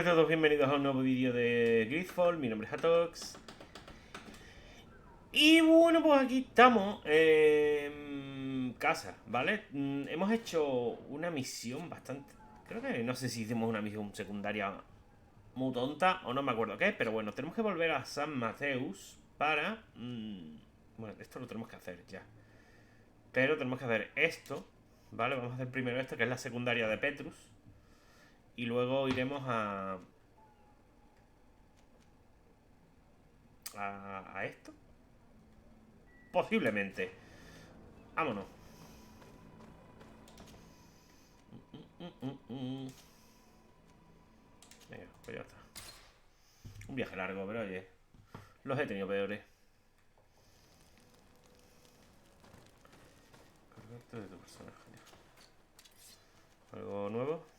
buenas a todos, bienvenidos a un nuevo vídeo de GreedFall. Mi nombre es Hatox. Y bueno, pues aquí estamos en casa, ¿vale? Hemos hecho una misión bastante... Creo que no sé si hicimos una misión secundaria muy tonta o no me acuerdo qué, pero bueno, tenemos que volver a San Mateus para... bueno, esto lo tenemos que hacer ya. Pero tenemos que hacer esto, ¿vale? Vamos a hacer primero esto, que es la secundaria de Petrus. Y luego iremos a esto. Posiblemente. Vámonos. Venga, pues ya está. Un viaje largo, pero oye, los he tenido peores. Cargarte de tu personaje. ¿Algo nuevo?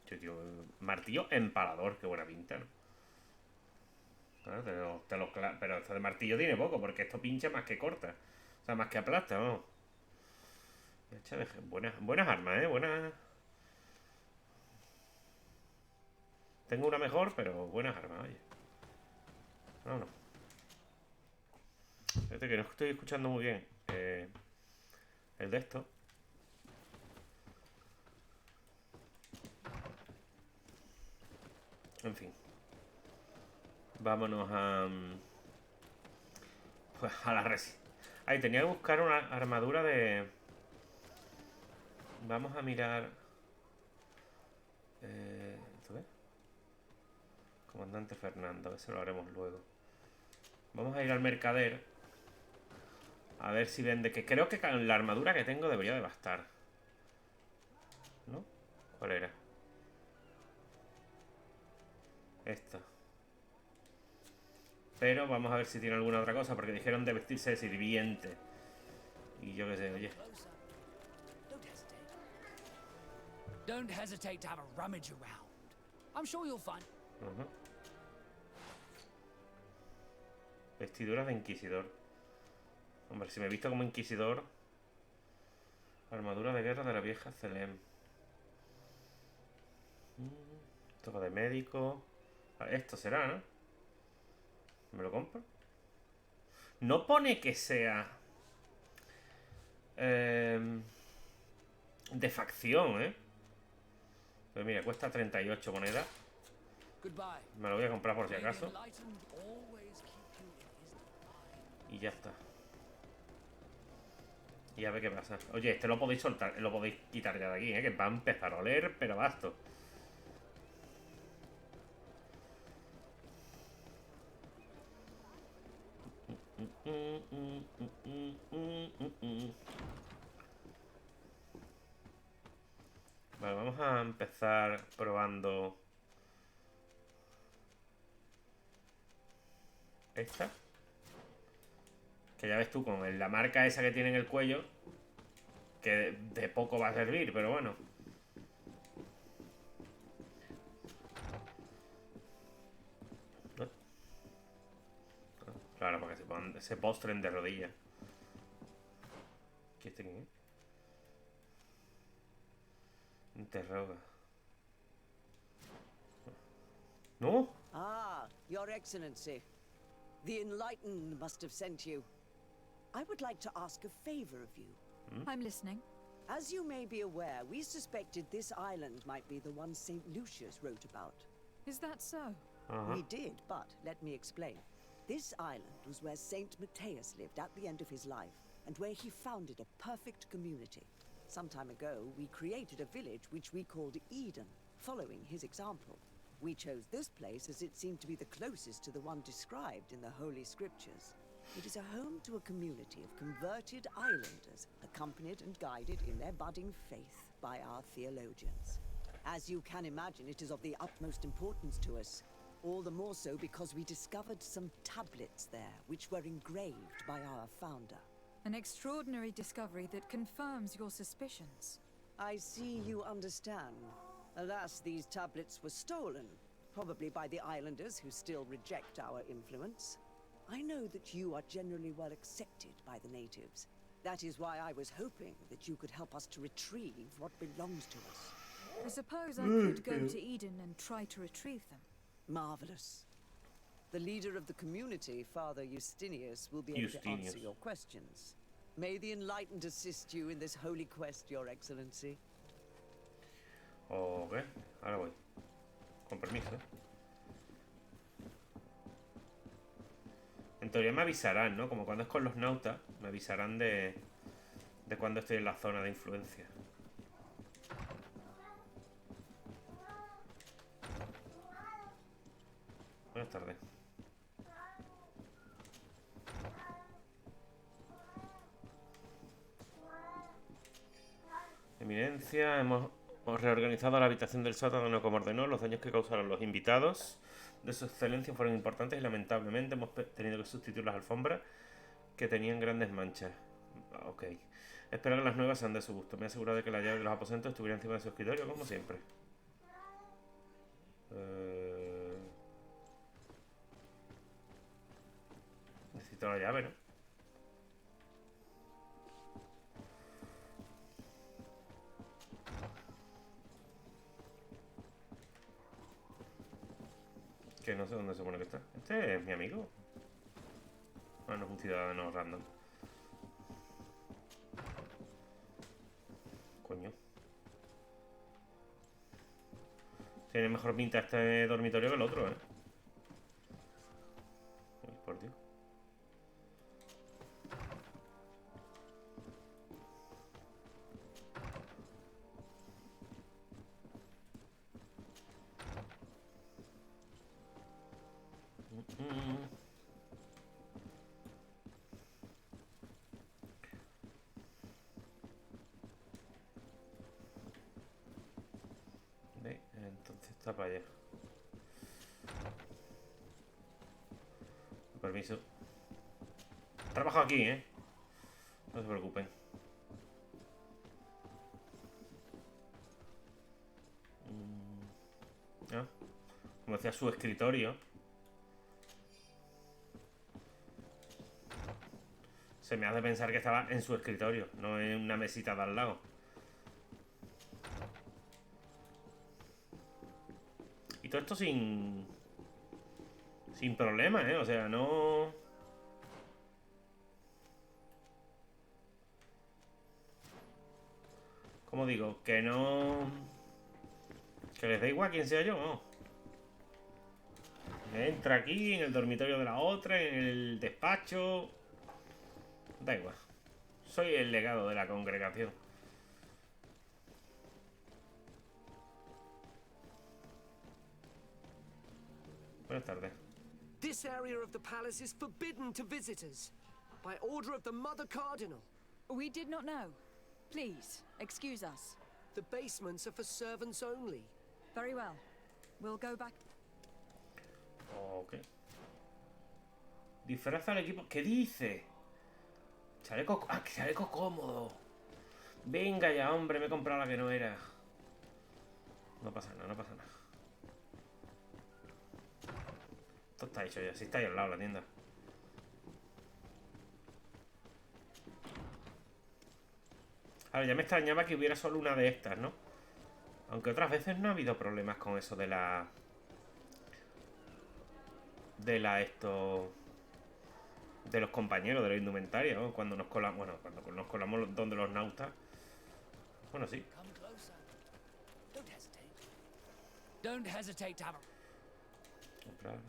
Tío, martillo empalador, qué buena pinta, ¿no? Pero esto de martillo tiene poco, porque esto pincha más que corta. O sea, más que aplasta, vamos. Buenas armas, buenas. Tengo una mejor, pero buenas armas, oye. Vámonos. Fíjate que no estoy escuchando muy bien el de esto. En fin. Vámonos pues a la resi. Ahí tenía que buscar una armadura de... Vamos a mirar... ¿Esto qué? Comandante Fernando, eso lo haremos luego. Vamos a ir al mercader. A ver si vende. Que creo que la armadura que tengo debería de bastar. ¿No? ¿Cuál era? Esta. Pero vamos a ver si tiene alguna otra cosa, porque dijeron de vestirse de sirviente. Y yo qué sé, oye. Don't hesitate to have a rummage around. I'm sure you'll find. Vestiduras de inquisidor. Hombre, si me he visto como inquisidor. Armadura de guerra de la vieja Celem. Toca de médico. Esto será, ¿no? ¿Me lo compro? No pone que sea de facción, Pero mira, cuesta 38 monedas. Me lo voy a comprar por si acaso. Y ya está. Y a ver qué pasa. Oye, este lo podéis soltar, lo podéis quitar ya de aquí, que va a empezar a oler, pero basto. Vale, vamos a empezar probando esta. Que ya ves tú, con la marca esa que tiene en el cuello, que de poco va a servir, pero bueno. Claro, porque se postren de rodillas. ¿Qué este quién es? Interroga. ¿No? Ah, Your Excellency. The Enlightened must have sent you. I would like to ask a favor of you. I'm listening. As you may be aware, we suspected this island might be the one St. Lucius wrote about. Is that so? We did, but let me explain. This island was where St. Matthias lived at the end of his life, and where he founded a perfect community. Some time ago, we created a village which we called Eden, following his example. We chose this place as it seemed to be the closest to the one described in the Holy Scriptures. It is a home to a community of converted islanders, accompanied and guided in their budding faith by our theologians. As you can imagine, it is of the utmost importance to us. All the more so because we discovered some tablets there, which were engraved by our founder. An extraordinary discovery that confirms your suspicions. I see you understand. Alas, these tablets were stolen, probably by the islanders who still reject our influence. I know that you are generally well accepted by the natives. That is why I was hoping that you could help us to retrieve what belongs to us. I suppose I could go to Eden and try to retrieve them. Marvelous. The leader of the community, Father Justinius, will be able to answer your questions. May the Enlightened assist you in this holy quest, Your Excellency. Ok, ahora voy. Con permiso, ¿eh? En teoría me avisarán, ¿no? Como cuando es con los nautas, me avisarán de cuando estoy en la zona de influencia. Buenas tardes. Eminencia, hemos reorganizado la habitación del sótano como ordenó. Los daños que causaron los invitados de su excelencia fueron importantes y lamentablemente hemos tenido que sustituir las alfombras que tenían grandes manchas. Ok. Espero que las nuevas sean de su gusto. Me he asegurado de que la llave de los aposentos estuviera encima de su escritorio, como siempre. Necesito la llave, ¿no? Que no sé dónde se supone que está. Este es mi amigo. Ah, no es un ciudadano random. Coño. Tiene mejor pinta este dormitorio que el otro, ¿eh? Uy, por Dios. Entonces está para allá. Permiso. Trabajo aquí, ¿eh? No se preocupen. Ah, como decía, su escritorio. Se me hace pensar que estaba en su escritorio, no en una mesita de al lado. Y todo esto sin problema, ¿eh? O sea, no... ¿Cómo digo? Que no... Que les da igual quién sea yo, ¿no? Entra aquí, en el dormitorio de la otra, en el despacho... Da igual. Soy el legado de la congregación. Buenas tardes. This area of the palace is forbidden to visitors by order of the Mother Cardinal. We did not know. Please, excuse us. The basements are for servants only. Very well. We'll go back. Ok. Disfraza al equipo. ¿Qué dice? Chaleco... Ah, chaleco cómodo. Venga ya, hombre, me he comprado la que no era. No pasa nada, no pasa nada. Esto está hecho ya, si está ahí al lado la tienda. A ver, ya me extrañaba que hubiera solo una de estas, ¿no? Aunque otras veces no ha habido problemas con eso de la... De los compañeros, de la indumentaria, ¿no? Cuando nos colamos... Bueno, cuando nos colamos donde los nautas. Bueno, sí. Come closer. Don't hesitate. Don't hesitate to have a... Comprar.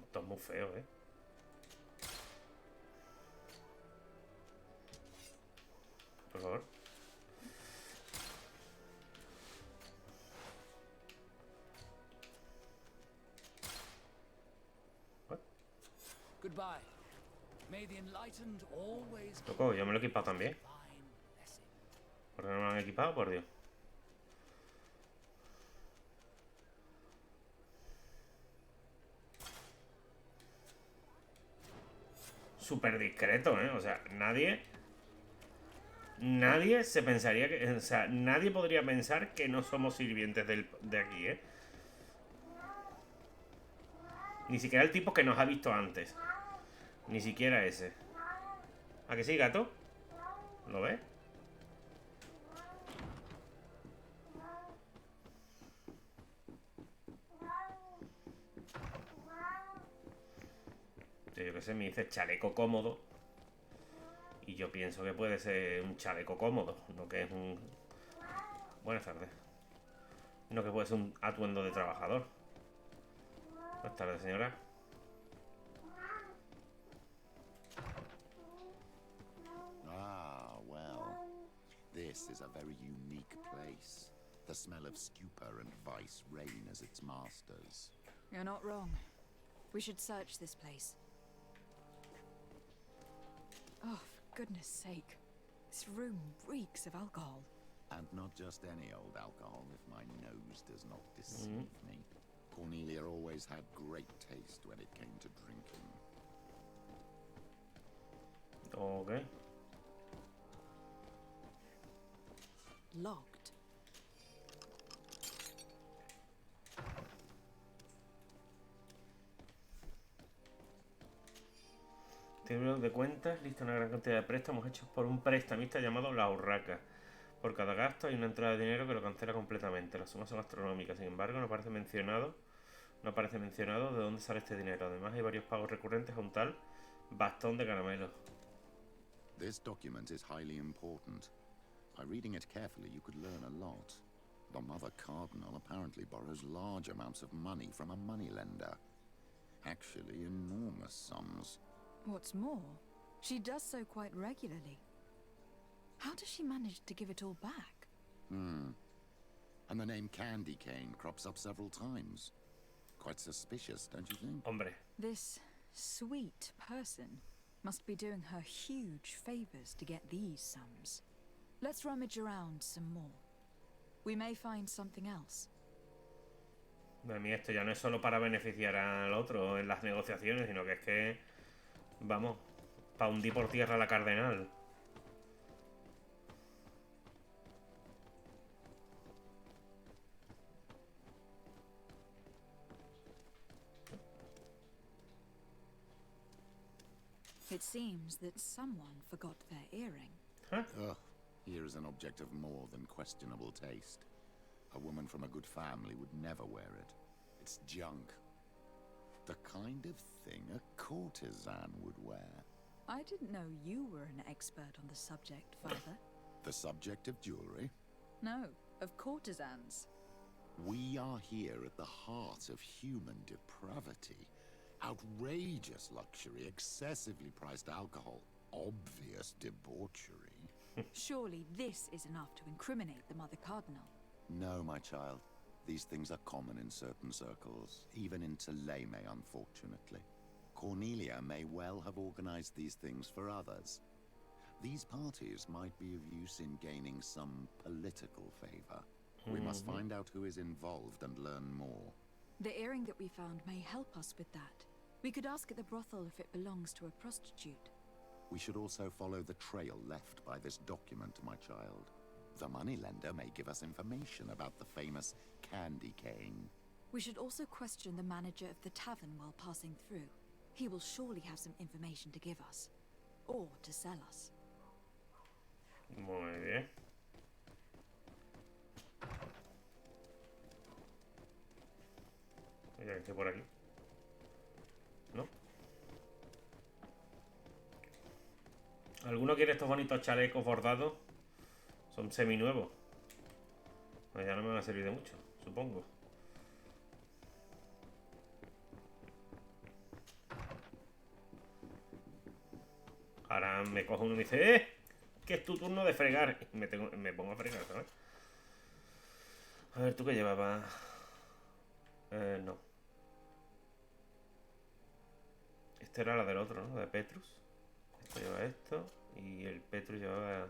Esto es muy feo, ¿eh? Por favor. What? Goodbye. May the enlightened always Poco, yo me lo he equipado también. find blessing. ¿Por qué no me lo han equipado? Por Dios. Súper discreto, ¿eh? O sea, nadie se pensaría que... O sea, nadie podría pensar que no somos sirvientes de aquí, ¿eh? Ni siquiera el tipo que nos ha visto antes. Ni siquiera ese. ¿A que sí, gato? ¿Lo ves? Yo qué sé, me dice chaleco cómodo. Y yo pienso que puede ser un chaleco cómodo. No que es un... Buenas tardes. No que puede ser un atuendo de trabajador. Buenas tardes, señora. Ah, well. This is a very unique place. The smell of stupor and vice reign as its masters. You're not wrong. We should search this place. Oh, for goodness sake. This room reeks of alcohol. And not just any old alcohol, if my nose does not deceive me. Cornelia always had great taste when it came to drinking. Ok. Locked. Libro de cuentas, lista una gran cantidad de préstamos hechos por un prestamista llamado La Urraca. Por cada gasto hay una entrada de dinero que lo cancela completamente. Las sumas son astronómicas, sin embargo, no aparece mencionado de dónde sale este dinero. Además, hay varios pagos recurrentes a un tal bastón de caramelo. This document is highly important. By reading it carefully, you could learn a lot. The Mother Cardinal apparently borrows large amounts of money from a moneylender. Actually, enormous sums. What's more, she does so quite regularly. How does she manage to give it all back? And the name Candy Cane crops up several times. Quite suspicious, don't you think? Hombre. This sweet person must be doing her huge favors to get these sums. Let's rummage around some more. We may find something else. A mí esto ya no es solo para beneficiar al otro en las negociaciones, sino que es que, vamos, para hundir por tierra a la cardenal. It seems that someone forgot their earring. ¿Eh? Ugh, here is an object of more than questionable taste. A woman from a good family would never wear it. It's junk. The kind of thing a courtesan would wear. I didn't know you were an expert on the subject, Father. The subject of jewelry? No, of courtesans. We are here at the heart of human depravity. Outrageous luxury, excessively priced alcohol, obvious debauchery. Surely this is enough to incriminate the Mother Cardinal. No, my child. These things are common in certain circles, even in Tuleme, unfortunately. Cornelia may well have organized these things for others. These parties might be of use in gaining some political favor. We must find out who is involved and learn more. The earring that we found may help us with that. We could ask at the brothel if it belongs to a prostitute. We should also follow the trail left by this document, my child. The moneylender may give us information about the famous Candy Cane. We should also question the manager of the tavern while passing through. He will surely have some information to give us. Or to sell us. Muy bien. Oye, ¿qué por aquí? ¿No? ¿Alguno quiere estos bonitos chalecos bordados? Son seminuevos. Pues ya no me van a servir de mucho, supongo. Ahora me cojo uno y me dice que es tu turno de fregar. Y me pongo a fregar, ¿sabes? A ver, ¿tú qué llevabas? No. Esta era la del otro, ¿no? De Petrus. Esto lleva esto. Y el Petrus llevaba...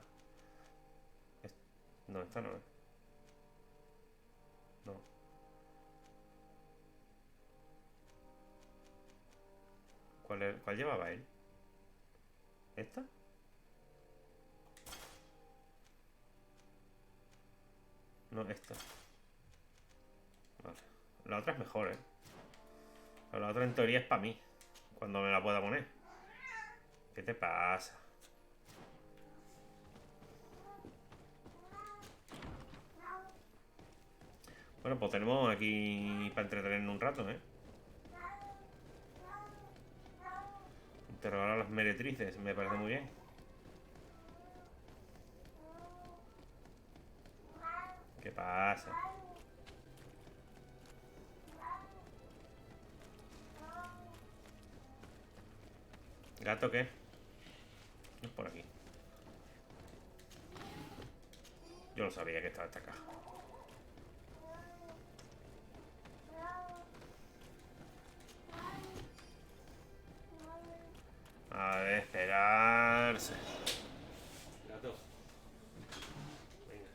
No, esta no es. No. ¿Cuál llevaba él? ¿Esta? No, esta. Vale. La otra es mejor, ¿eh? Pero la otra en teoría es para mí. Cuando me la pueda poner. ¿Qué te pasa? Bueno, pues tenemos aquí para entretenernos un rato, ¿eh? Interrogar a las meretrices, me parece muy bien. ¿Qué pasa? ¿Gato qué? No es por aquí. Yo no sabía que estaba esta caja. A ver, esperarse. Gato. Venga.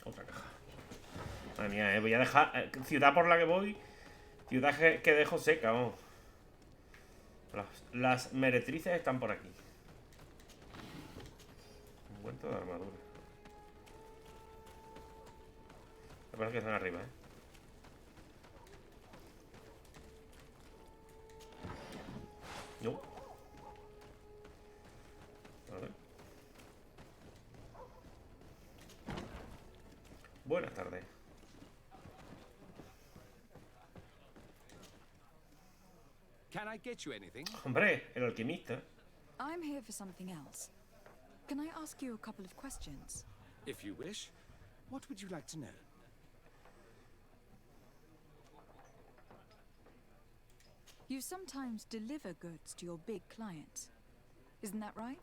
Otra caja. Madre mía, voy a dejar... ciudad por la que voy. Ciudad que dejo seca, vamos. Las meretrices están por aquí. Un cuento de armadura. Me parece que están arriba, ¿eh? No. A ver. Buenas tardes. Can I get you anything? Hombre, el alquimista. I'm here for something else. Can I ask you a couple of questions? If you wish. What would you like to know? You sometimes deliver goods to your big clients. Isn't that right?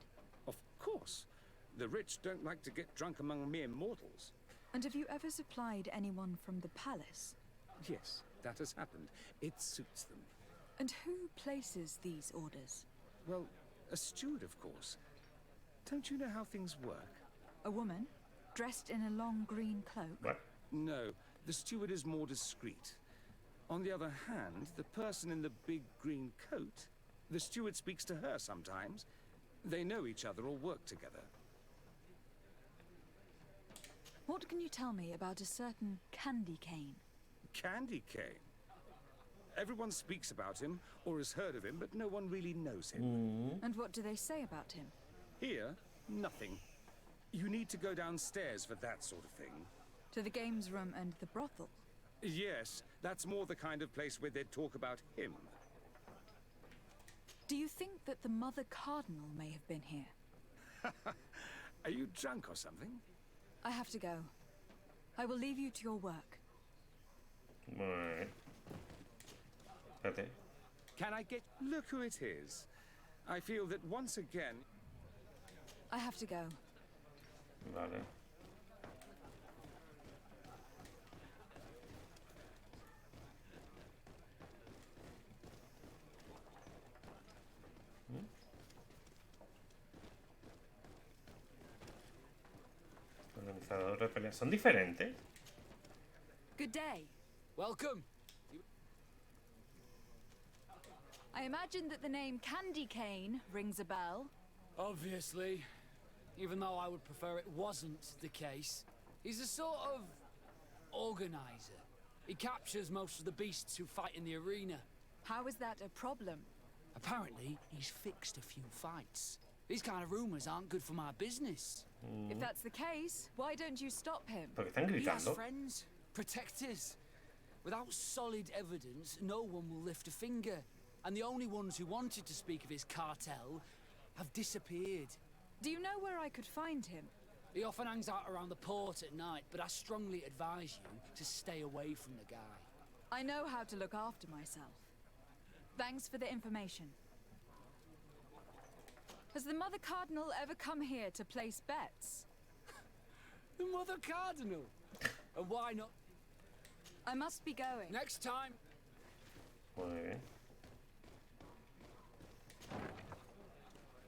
Of course. The rich don't like to get drunk among mere mortals. And have you ever supplied anyone from the palace? Yes, that has happened. It suits them. And who places these orders? Well, a steward, of course. Don't you know how things work? A woman, dressed in a long green cloak? What? No, the steward is more discreet. On the other hand, the person in the big green coat, the steward speaks to her sometimes. They know each other or work together. What can you tell me about a certain Candy Cane? Candy Cane. Everyone speaks about him or has heard of him, but no one really knows him. And what do they say about him? Here, nothing. You need to go downstairs for that sort of thing. To the games room and the brothel? Yes, that's more the kind of place where they'd talk about him. Do you think that the Mother Cardinal may have been here? Are you drunk or something? I have to go. I will leave you to your work. Bueno. Espérate. Can I get... Look who it is. I feel that once again... I have to go. Vale. Organizador de peleas. ¿Son diferentes? Good day. Welcome. I imagine that the name Candy Cane rings a bell. Obviously. Even though I would prefer it wasn't the case. He's a sort of organizer. He captures most of the beasts who fight in the arena. How is that a problem? Apparently, he's fixed a few fights. These kind of rumors aren't good for my business. If that's the case, why don't you stop him? Porque están He has gritando. friends, protectors. Without solid evidence, no one will lift a finger. And the only ones who wanted to speak of his cartel have disappeared. Do you know where I could find him? He often hangs out around the port at night, but I strongly advise you to stay away from the guy. I know how to look after myself. Thanks for the information. Has the Mother Cardinal ever come here to place bets? The Mother Cardinal! And why not I must be going. next time? Muy bien.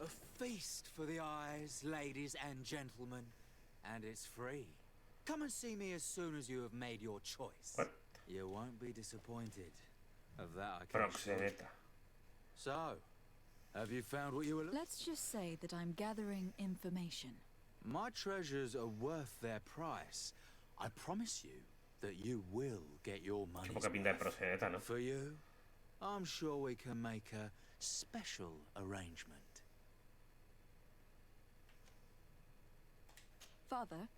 A feast for the eyes, ladies and gentlemen, and it's free. Come and see me as soon as you have made your choice. What? You won't be disappointed. Of that I can assure you. Proxeneta. So, have you found what you were looking Let's just say that I'm gathering information. My treasures are worth their price. I promise you that you will get your money's Qué poca pinta de worth. proxeneta, ¿no? For you, I'm sure we can make a special arrangement. Father,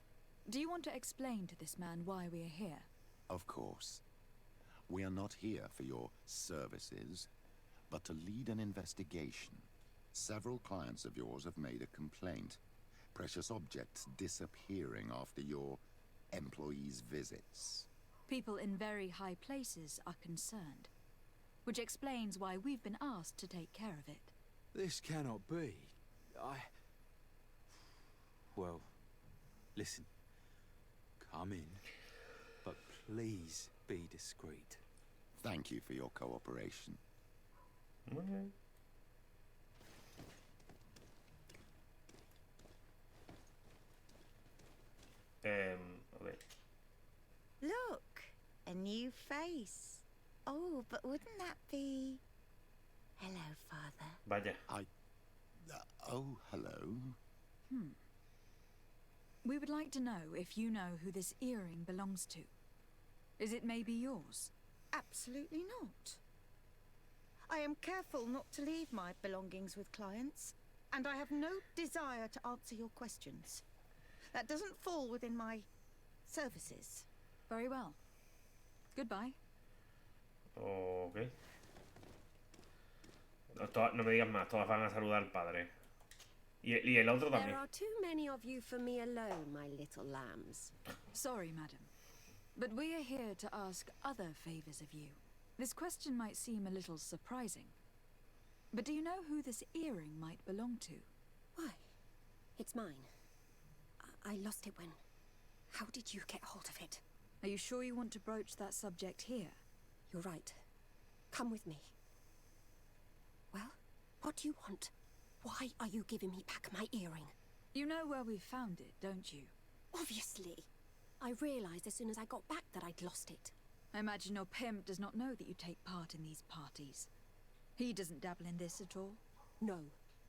do you want to explain to this man why we are here? Of course. We are not here for your services, but to lead an investigation. Several clients of yours have made a complaint. Precious objects disappearing after your employees' visits. People in very high places are concerned, which explains why we've been asked to take care of it. This cannot be. Well, listen. Come in, but please be discreet. Thank you for your cooperation. Muy bien. A ver. Look, a new face. Oh, but wouldn't that be... Hello, Father. Vaya. Oh, hello. We would like to know if you know who this earring belongs to. Is it maybe yours? Absolutely not. I am careful not to leave my belongings with clients, and I have no desire to answer your questions. That doesn't fall within my services. Very well. Goodbye. Ok. No me digas más, todas van a saludar al padre. Y el otro There también. are too many of you for me alone, my little lambs. Sorry, madam. But we are here to ask other favors of you. This question might seem a little surprising. But do you know who this earring might belong to? Why? It's mine. I lost it when... How did you get hold of it? Are you sure you want to broach that subject here? You're right. Come with me. Well, what do you want? Why are you giving me back my earring? You know where we found it, don't you? Obviously. I realized as soon as I got back that I'd lost it. I imagine your pimp does not know that you take part in these parties. He doesn't dabble in this at all? No.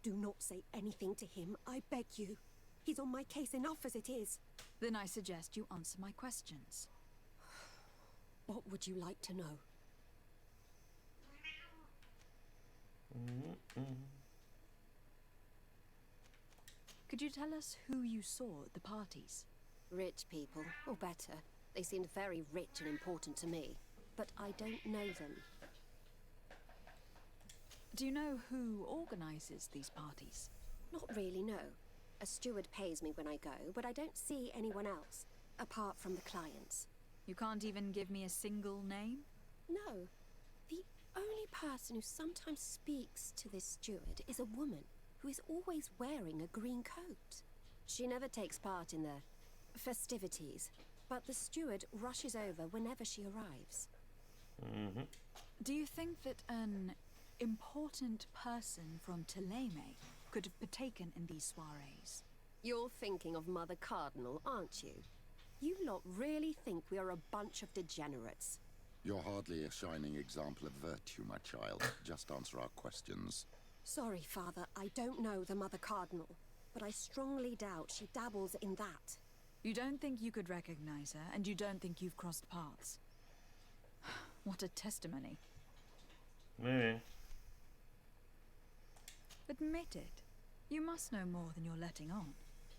Do not say anything to him, I beg you. He's on my case enough as it is. Then I suggest you answer my questions. What would you like to know? Could you tell us who you saw at the parties? Rich people, or better. They seemed very rich and important to me. But I don't know them. Do you know who organizes these parties? Not really, no. A steward pays me when I go, but I don't see anyone else, apart from the clients. You can't even give me a single name? No. The only person who sometimes speaks to this steward is a woman who is always wearing a green coat. She never takes part in the festivities, but the steward rushes over whenever she arrives. Do you think that an important person from Teleme could have partaken in these soirees? You're thinking of Mother Cardinal, aren't you? You lot really think we are a bunch of degenerates. You're hardly a shining example of virtue, my child. Just answer our questions. Sorry, Father, I don't know the Mother Cardinal, but I strongly doubt she dabbles in that. You don't think you could recognize her, and you don't think you've crossed paths. What a testimony. Muy bien. Admit it. You must know more than you're letting on.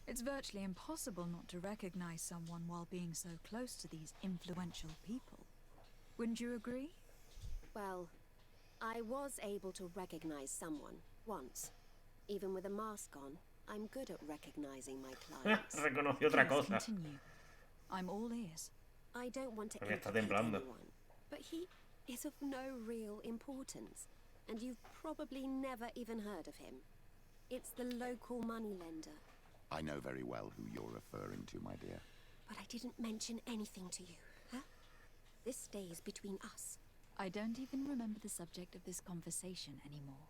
It's virtually impossible not to recognize someone while being so close to these influential people. Wouldn't you agree? Well, I was able to recognize someone, once. Even with a mask on, I'm good at recognizing my clients. Reconocí otra Please cosa. continue. I'm all ears. I don't want to Me está implicate temblando. anyone, but he is of no real importance, and you've probably never even heard of him. It's the local moneylender. I know very well who you're referring to, my dear. But I didn't mention anything to you, huh? This stays between us. I don't even remember the subject of this conversation anymore.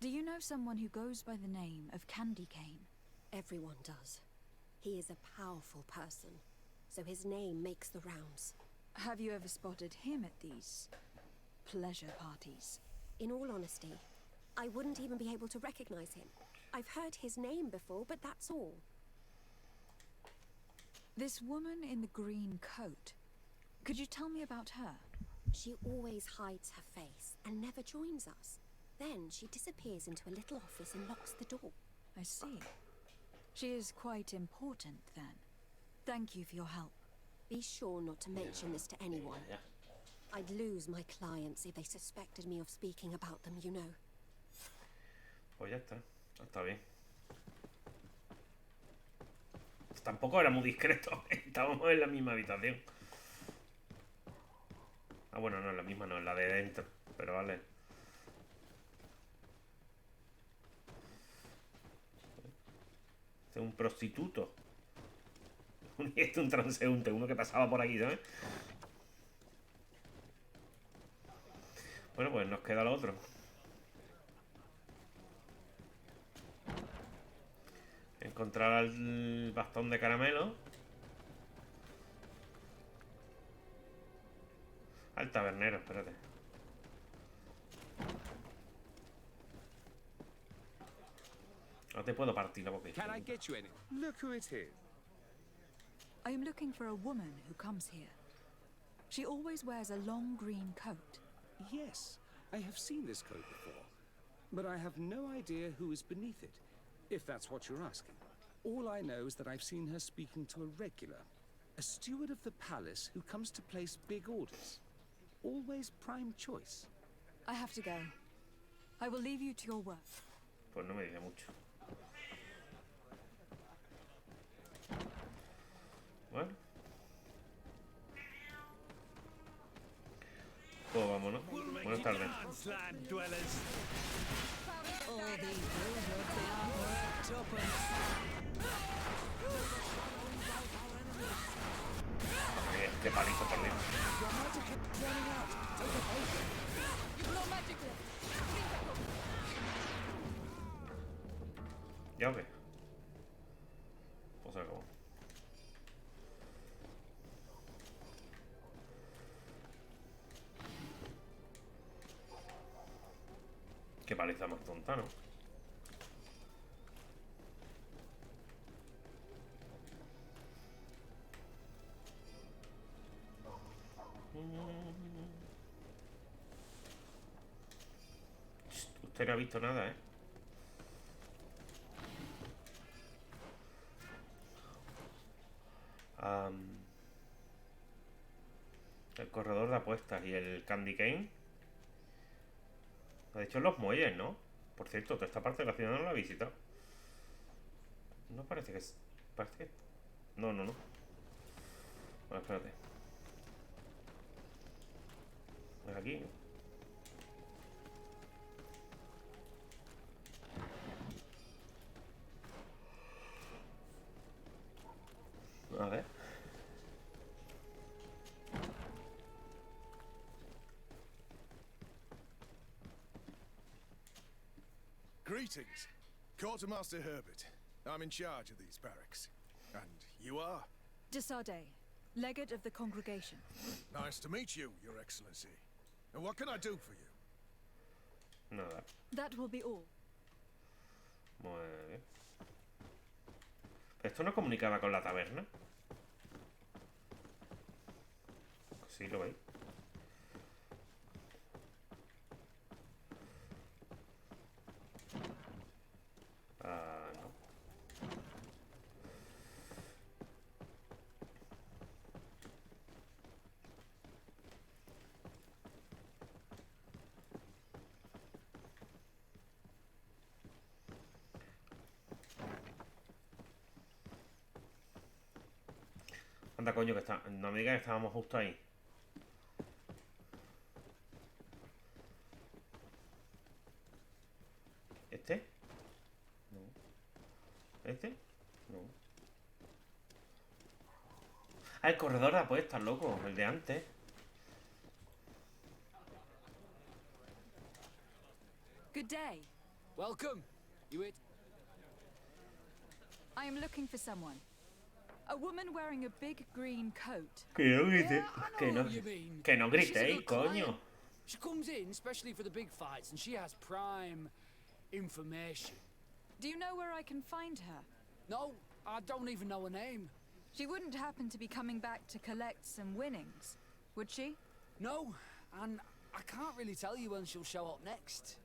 Do you know someone who goes by the name of Candy Cane? Everyone does. He is a powerful person, so his name makes the rounds. Have you ever spotted him at these pleasure parties? In all honesty, I wouldn't even be able to recognize him. I've heard his name before, but that's all. This woman in the green coat. Could you tell me about her? She always hides her face and never joins us. Then she disappears into a little office and locks the door. I see. She is quite important, then. Thank you for your help. Be sure not to mention this to anyone. I'd lose my clients if they suspected me of speaking about them, you know. Pues ya está. Está bien. Tampoco era muy discreto. Estábamos en la misma habitación. Ah, bueno, no, en la misma no, en la de dentro. Pero vale. Este es un prostituto. Y este es un transeúnte, uno que pasaba por aquí, ¿sabes? Bueno, pues nos queda lo otro. Encontrar al bastón de caramelo. Al tabernero, espérate. No te puedo partir la boca. Can I get you any? Look who it is. I am looking for a woman who comes here. She always wears a long green coat. Yes, I have seen this coat before, but I have no idea who is beneath it, if that's what you're asking. All I know is that I've seen her speaking to a regular, a steward of the palace who comes to place big orders. Always prime choice. I have to go. I will leave you to your work. Pues no me dice mucho. Bueno. Pues vámonos. Buenas tardes. Qué palizo por Dios. ¿Ya o qué? Pues se acabó. Qué paliza más tonta, ¿no? Usted no ha visto nada, ¿eh? El corredor de apuestas y el candy cane. De hecho, los muelles, ¿no? Por cierto, toda esta parte de la ciudad no la he visitado. No parece que... Parece que... No. Bueno, espérate. Es aquí. A ver. Greetings. Quartermaster Herbert. I'm in charge of these barracks. And you are? Desade, legate of the congregation. Nice to meet you, Your Excellency. And what can I do for you? Nada. That will be all. Muy bien. ¿Esto no comunicaba con la taberna? Sí, lo veis. No. Anda, coño, que está. No me digas que estábamos justo ahí. ¿Este? No. ¿Este? No. Ah, el corredor de apuestas, loco. El de antes. Good day. Welcome. You it? I am looking for someone. A woman wearing a big green coat. Que no grite. Yeah, I know what you mean. Que no She's a gritéis, good coño. client. She comes in especially for the big fights, and she has prime information. Do you know where I can find her? No, I don't even know her name. She wouldn't happen to be coming back to collect some winnings, would she? No, and I can't really tell you when she'll show up next.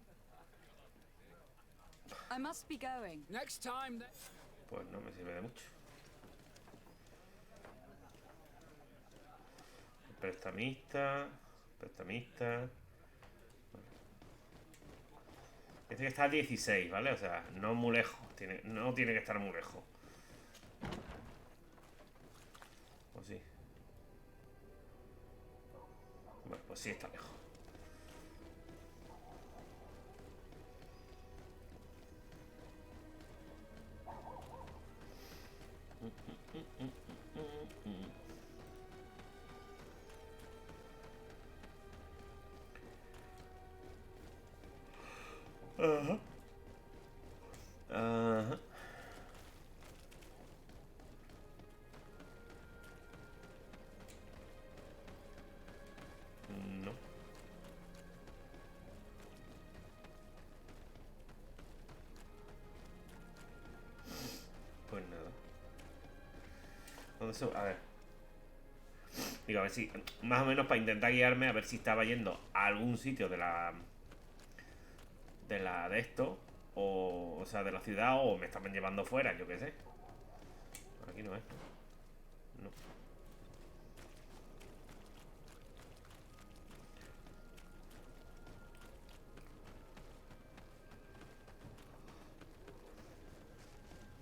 I must be going. Next time... Pues no me sirve de mucho. Prestamista. Prestamista. Dice que está a 16, ¿vale? O sea, no muy lejos. No tiene que estar muy lejos. ¿O sí? Bueno, pues sí está lejos. Ajá. Ajá. No. Pues nada. ¿Dónde se va? A ver. Digo, a ver si... Más o menos para intentar guiarme a ver si estaba yendo a algún sitio de la... de esto, o sea, de la ciudad, o me estaban llevando fuera, yo qué sé. Aquí no es. No.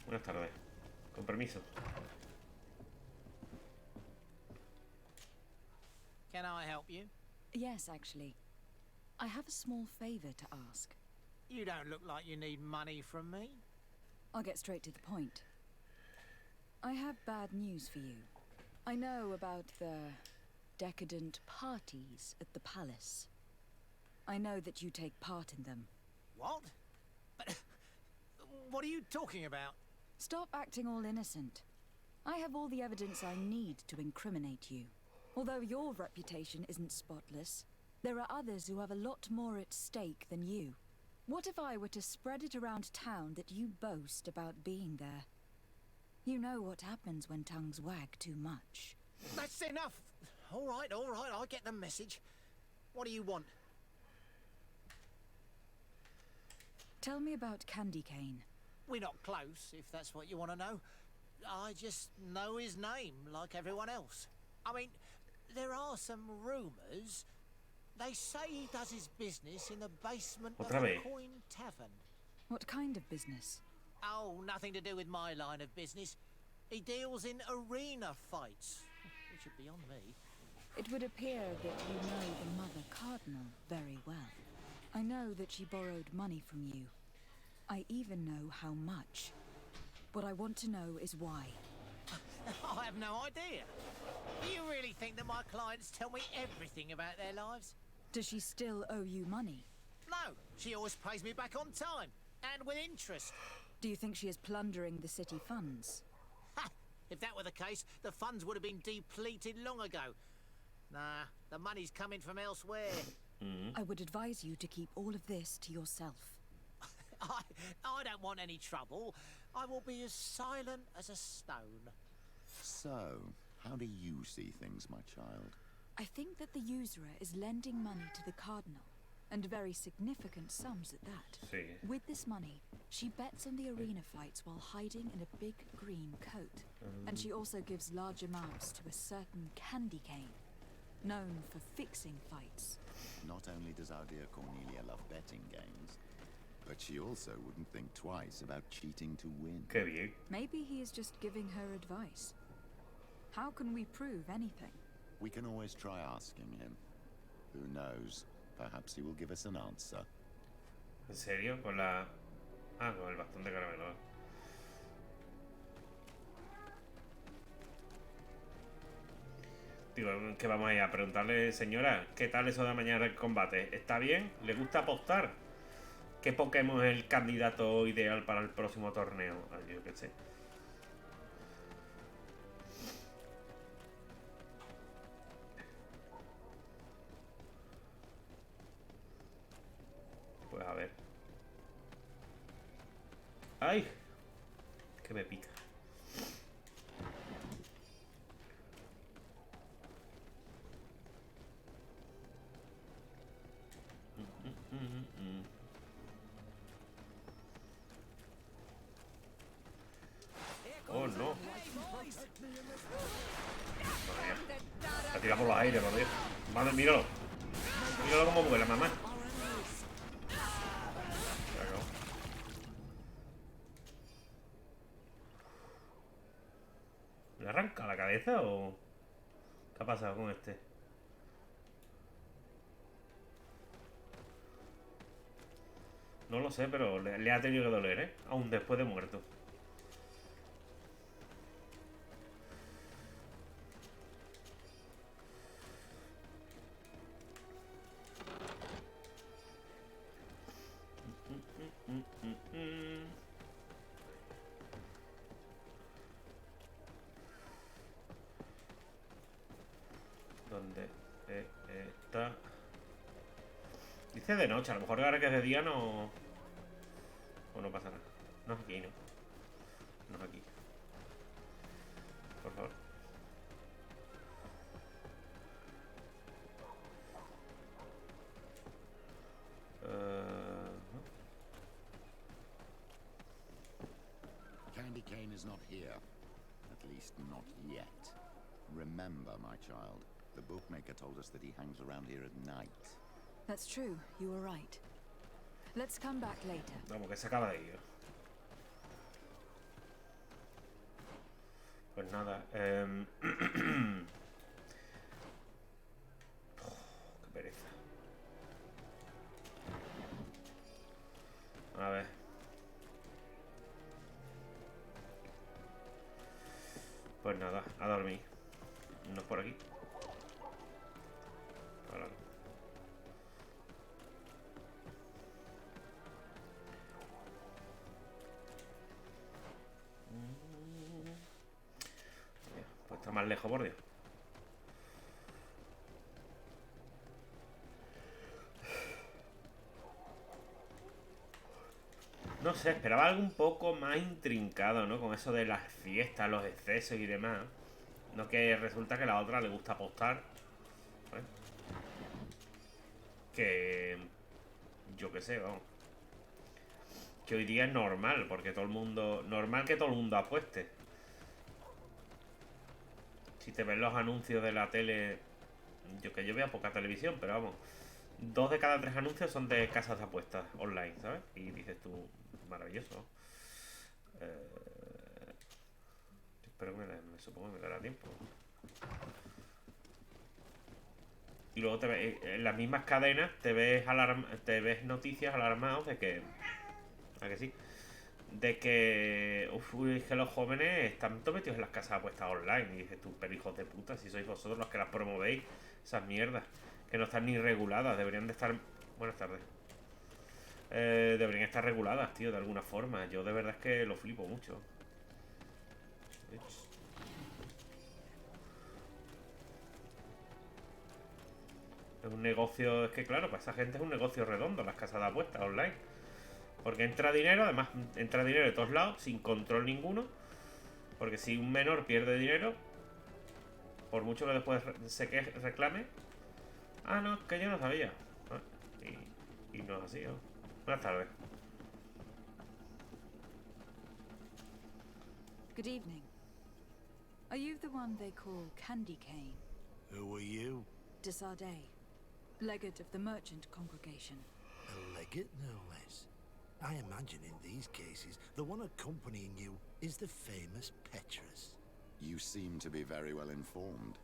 Buenas tardes. Con permiso. Can I help you? Yes, actually. I have a small favor to ask. You don't look like you need money from me. I'll get straight to the point. I have bad news for you. I know about the decadent parties at the palace. I know that you take part in them. What? But what are you talking about? Stop acting all innocent. I have all the evidence I need to incriminate you. Although your reputation isn't spotless, there are others who have a lot more at stake than you. What if I were to spread it around town that you boast about being there? You know what happens when tongues wag too much. That's enough. All right, I get the message. What do you want? Tell me about Candy Cane. We're not close, if that's what you want to know. I just know his name, like everyone else. I mean, there are some rumours. They say he does his business in the basement of the Coin Tavern. What kind of business? Oh, nothing to do with my line of business. He deals in arena fights. It should be on me. It would appear that you know the Mother Cardinal very well. I know that she borrowed money from you. I even know how much. What I want to know is why. I have no idea. Do you really think that my clients tell me everything about their lives? Does she still owe you money? No, she always pays me back on time, and with interest. Do you think she is plundering the city funds? Ha! If that were the case, the funds would have been depleted long ago. Nah, the money's coming from elsewhere. I would advise you to keep all of this to yourself. I don't want any trouble. I will be as silent as a stone. So, how do you see things, my child? I think that the usurer is lending money to the Cardinal, and very significant sums at that. Sí. With this money, she bets on the arena fights while hiding in a big green coat. And she also gives large amounts to a certain Candy Cane, known for fixing fights. Not only does our dear Cornelia love betting games, but she also wouldn't think twice about cheating to win. Qué bien. Maybe he is just giving her advice. How can we prove anything? We can always try asking him. Who knows? Perhaps he will give us an answer. ¿En serio? Con la... Ah, con el bastón de caramelo. Digo, que vamos a ir a preguntarle, señora, ¿qué tal eso de mañana el combate? ¿Está bien? ¿Le gusta apostar? ¿Qué Pokémon es el candidato ideal para el próximo torneo? Ay, yo qué sé. Pues a ver. me pica. Oh, no. La tira por los aires, por Dios. Madre, míralo. Míralo cómo vuela, mamá. ¿Le arranca la cabeza o qué ha pasado con este? No lo sé, pero le ha tenido que doler, ¿eh? Aún después de muerto. ¿Dónde está? Dice de noche, a lo mejor ahora que es de día no... O no pasa nada. No es aquí, no. No es aquí. Por favor. Candy Cane is not here. At least not yet. Remember, my child, the bookmaker told us that he hangs around here at night. That's true. You were right. Let's come back later. Vamos, que se acaba de ir. Pues nada. Qué pereza. A ver. Pues nada, a dormir. No es por aquí. Ahora no. Pues está más lejos, por Dios. No sé, esperaba algo un poco más intrincado, ¿no? Con eso de las fiestas, los excesos y demás. No que resulta que a la otra le gusta apostar. ¿Vale? Que... Yo qué sé, vamos. Que hoy día es normal, porque todo el mundo... Normal que todo el mundo apueste. Si te ves los anuncios de la tele... Yo veo poca televisión, pero vamos. 2 de cada 3 anuncios son de casas de apuestas online, ¿sabes? Y dices tú, maravilloso. Espero que me supongo que me dará tiempo. Y luego en las mismas cadenas te ves noticias alarmados de que... ¿A que sí? De que... es que los jóvenes están todos metidos en las casas de apuestas online. Y dices tú, pero hijos de puta, si sois vosotros los que las promovéis, esas mierdas. Que no están ni reguladas, deberían de estar... Buenas tardes. Deberían estar reguladas, tío, de alguna forma. Yo de verdad es que lo flipo mucho. Es un negocio... Es que claro, para esa gente es un negocio redondo las casas de apuestas online. Porque entra dinero, además entra dinero de todos lados, sin control ninguno. Porque si un menor pierde dinero, por mucho que después reclame... Ah, no, es que yo no sabía. Y no es así, ¿no? Buenas tardes. Good evening. Are you the one they call Candy Cane? Who are you? Desardet, legate of the merchant congregation. A legate, no less. I imagine in these cases, the one accompanying you is the famous Petrus. You seem to be very well informed.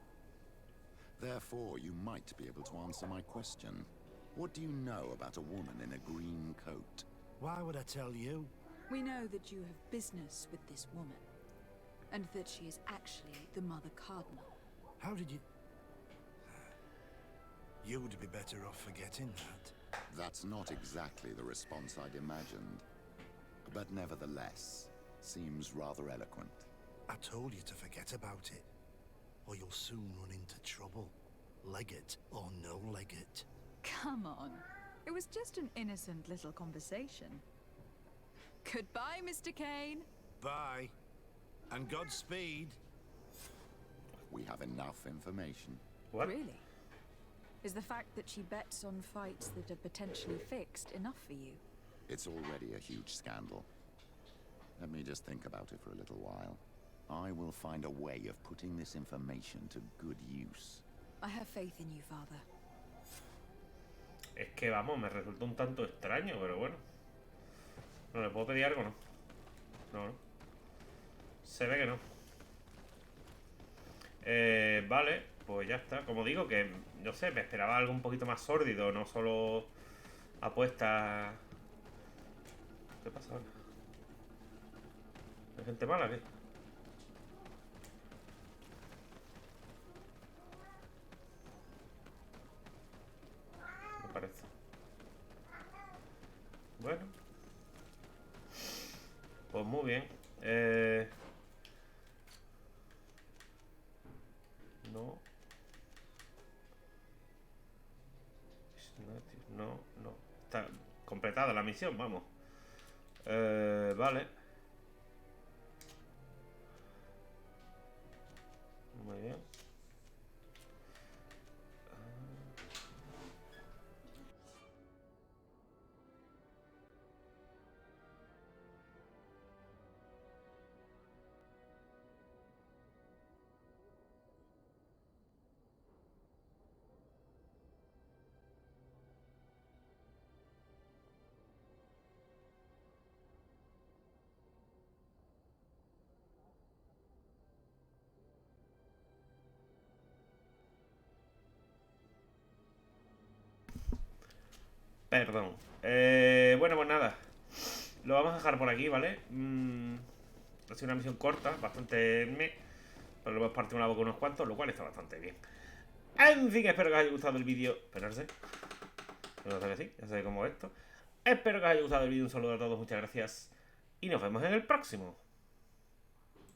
Therefore, you might be able to answer my question. What do you know about a woman in a green coat? Why would I tell you? We know that you have business with this woman, and that she is actually the Mother Cardinal. How did you... You'd be better off forgetting that. That's not exactly the response I'd imagined. But nevertheless, seems rather eloquent. I told you to forget about it, or you'll soon run into trouble. Legate or no legate. Come on. It was just an innocent little conversation. Goodbye, Mr. Kane. Bye. And Godspeed. We have enough information. What? Really? Is the fact that she bets on fights that are potentially fixed enough for you? It's already a huge scandal. Let me just think about it for a little while. I will find a way of putting this information to good use. I have faith in you, Father. Es que vamos, me resulta un tanto extraño, pero bueno. ¿No le puedo pedir algo, no? No, no. Se ve que no. Vale, pues ya está. Como digo, que no sé, me esperaba algo un poquito más sórdido, no solo apuestas. ¿Qué pasa ahora? ¿Hay gente mala, qué? Me parece. Bueno. Pues muy bien. No. No, no. Está completada la misión, vamos. Vale. Muy bien. Perdón. Bueno, pues nada. Lo vamos a dejar por aquí, ¿vale? Ha sido una misión corta, bastante pero lo hemos partido una boca unos cuantos, lo cual está bastante bien. En fin, espero que os haya gustado el vídeo. Esperarse. No sé que sí, ya sé cómo es esto. Espero que os haya gustado el vídeo. Un saludo a todos, muchas gracias. Y nos vemos en el próximo.